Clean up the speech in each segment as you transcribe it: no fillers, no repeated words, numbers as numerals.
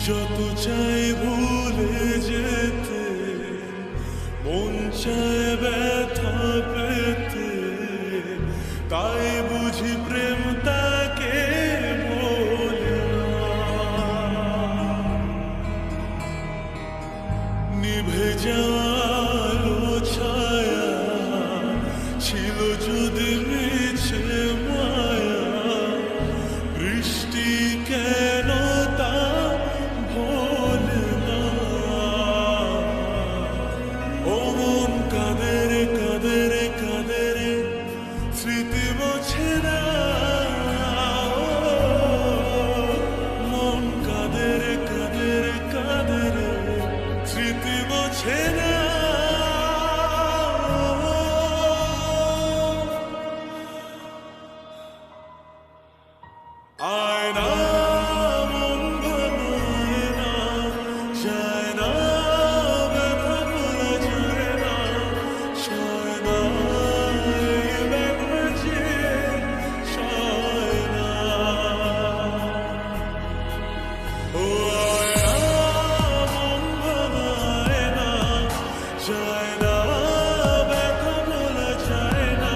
যত চাই ভুলে যেতে, মন চায় ব্যথা পেতে, তাই বুঝি প্রেম তাকে বলে না। নিভে যাওয়ালো ছায়া ছিল যদি মিছে মায়া, বৃষ্টি কেন তা ভোলে না। ও মন কাঁদে রে কাঁদে রে কাঁদে রে, স্মৃতি মোছে না। মন কাঁদে রে কাঁদে রে কাঁদে রে, স্মৃতি মোছে না। আয়না মন ভাঙায় না, যায় না ব্যথা ভোলা যায় না, সয় না এই ব্যথা যে সয় না। ও আয়না মন ভাঙায় না, যায় না ব্যথা ভোলা যায় না,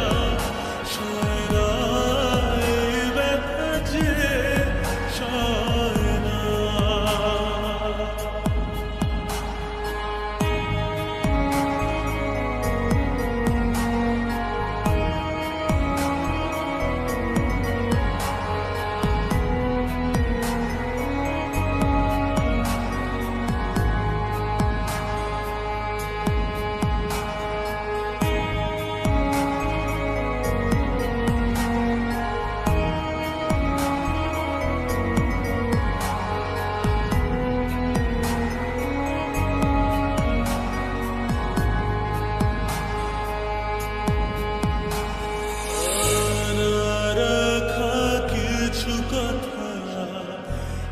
সয় না এই ব্যথা যে সয় না।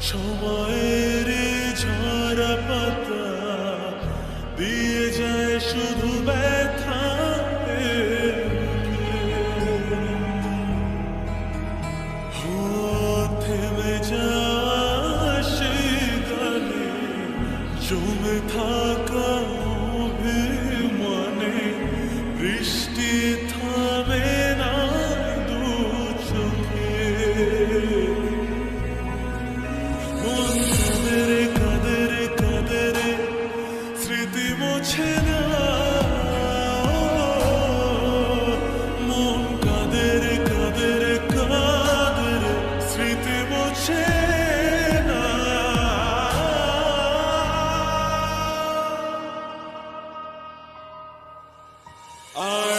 সময়ের ঝরা পাতা দিয়ে যায় শুধু ব্যথা, থেমে যাওয়া সেই গানে জমে থাকা অভিমানে, বৃষ্টি থামে না দু চোখে। মন কাঁদে রে কাঁদে রে কাঁদে রে, স্মৃতি মোছে না। মন কাঁদে রে কাঁদে রে কাঁদে রে, স্মৃতি মোছে না। আর